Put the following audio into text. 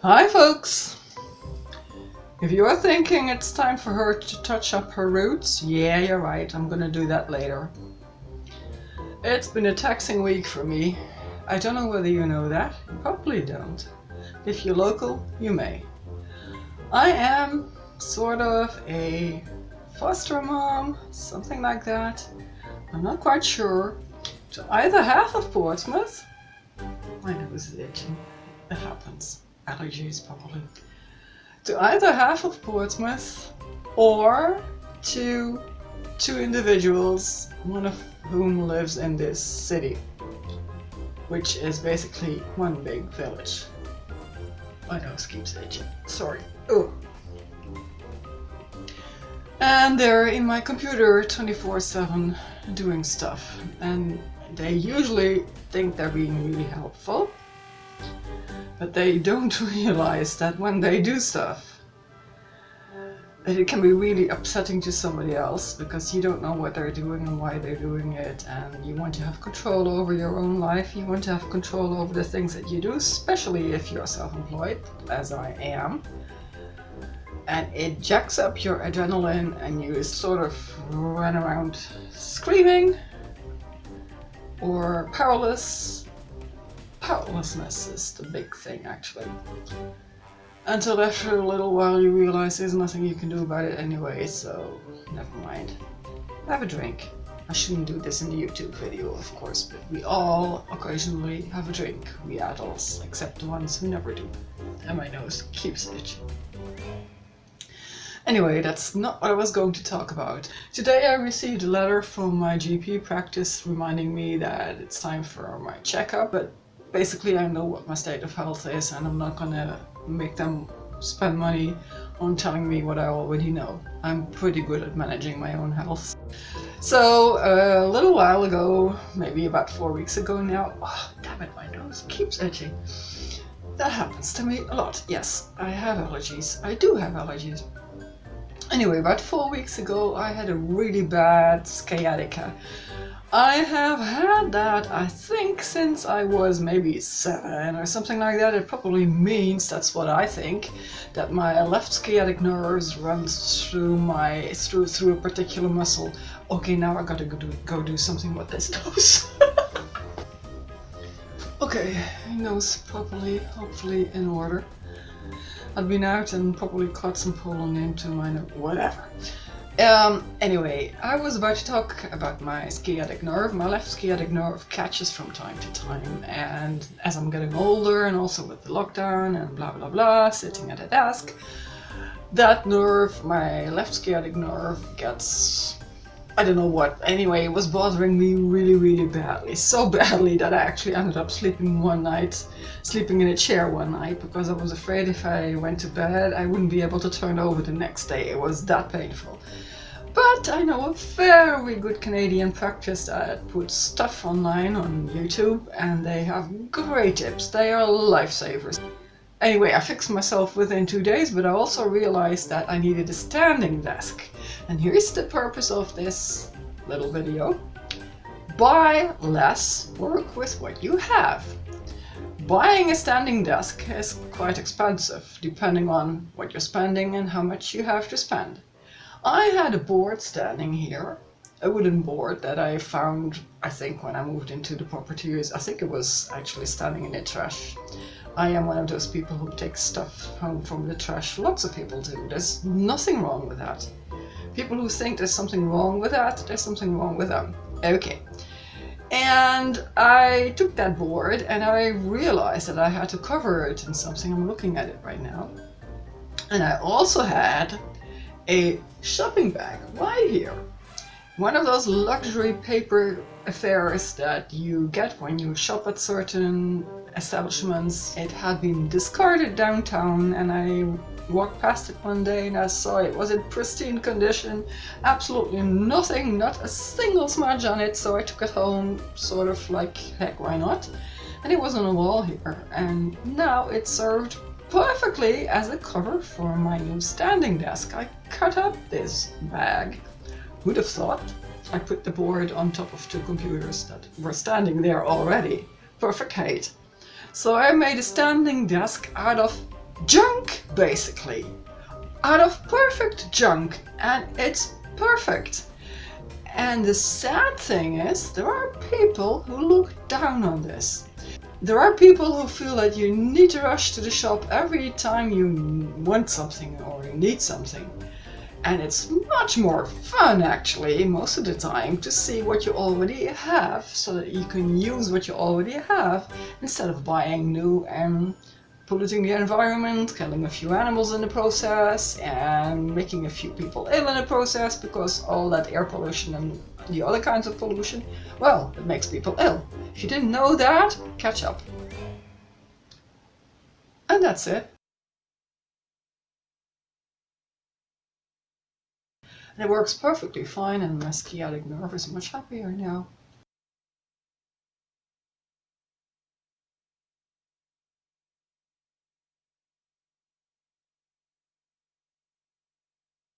Hi folks! If you are thinking it's time for her to touch up her roots, yeah, you're right, I'm gonna do that later. It's been a taxing week for me. I don't know whether you know that, you probably don't. If you're local, you may. I am sort of a foster mom, something like that. I'm not quite sure. To either half of Portsmouth, my nose is itching, it happens. Allergies probably. To either half of Portsmouth or to two individuals, one of whom lives in this city, which is basically one big village. My nose keeps itching, sorry. Oh. And they're in my computer 24/7 doing stuff, and they usually think they're being really helpful. But they don't realize that when they do stuff, that it can be really upsetting to somebody else because you don't know what they're doing and why they're doing it, and you want to have control over your own life, you want to have control over the things that you do, especially if you're self-employed, as I am. And it jacks up your adrenaline and you sort of run around screaming or powerless. Powerlessness is the big thing, actually. Until after a little while you realize there's nothing you can do about it anyway, so never mind. Have a drink. I shouldn't do this in the YouTube video, of course, but we all occasionally have a drink, we adults, except the ones who never do. And my nose keeps itching. Anyway, that's not what I was going to talk about. Today I received a letter from my GP practice reminding me that it's time for my checkup, but basically I know what my state of health is and I'm not gonna make them spend money on telling me what I already know. I'm pretty good at managing my own health. So a little while ago, maybe about 4 weeks ago now, oh damn it, my nose keeps itching. That happens to me a lot. Yes, I have allergies. I do have allergies. Anyway, about 4 weeks ago I had a really bad sciatica. I have had that, I think, since I was maybe 7 or something like that. It probably means, that's what I think, that my left sciatic nerves runs through through a particular muscle. Okay, now I gotta go do something with this nose. Okay, nose properly, hopefully in order. I've been out and probably caught some pollen into my nose, whatever. Anyway, I was about to talk about my sciatic nerve. My left sciatic nerve catches from time to time, and as I'm getting older and also with the lockdown and blah blah blah, sitting at a desk, that nerve, my left sciatic nerve, gets, I don't know what, anyway, it was bothering me really badly. So badly that I actually ended up sleeping in a chair one night because I was afraid if I went to bed I wouldn't be able to turn over the next day. It was that painful. But I know a very good Canadian practice that puts stuff online on YouTube and they have great tips. They are lifesavers. Anyway, I fixed myself within 2 days, but I also realized that I needed a standing desk. And here's the purpose of this little video. Buy less, work with what you have. Buying a standing desk is quite expensive, depending on what you're spending and how much you have to spend. I had a board standing here, a wooden board that I found, I think, when I moved into the property. I think it was actually standing in the trash. I am one of those people who takes stuff home from the trash. Lots of people do. There's nothing wrong with that. People who think there's something wrong with that, there's something wrong with them. Okay. And I took that board and I realized that I had to cover it in something. I'm looking at it right now. And I also had a shopping bag right here. One of those luxury paper affairs that you get when you shop at certain establishments. It had been discarded downtown and I walked past it one day and I saw it was in pristine condition, absolutely nothing, not a single smudge on it, so I took it home, sort of like, heck, why not? And it was on a wall here, and now it served perfectly as a cover for my new standing desk. I cut up this bag. Who'd have thought? I put the board on top of 2 computers that were standing there already. Perfect height. So I made a standing desk out of junk, basically, out of perfect junk, and it's perfect. And the sad thing is, there are people who look down on this. There are people who feel that you need to rush to the shop every time you want something or you need something. And it's much more fun, actually, most of the time, to see what you already have so that you can use what you already have instead of buying new and polluting the environment, killing a few animals in the process, and making a few people ill in the process, because all that air pollution and the other kinds of pollution, well, it makes people ill. If you didn't know that, catch up. And that's it. And it works perfectly fine, and my sciatic nerve is much happier now.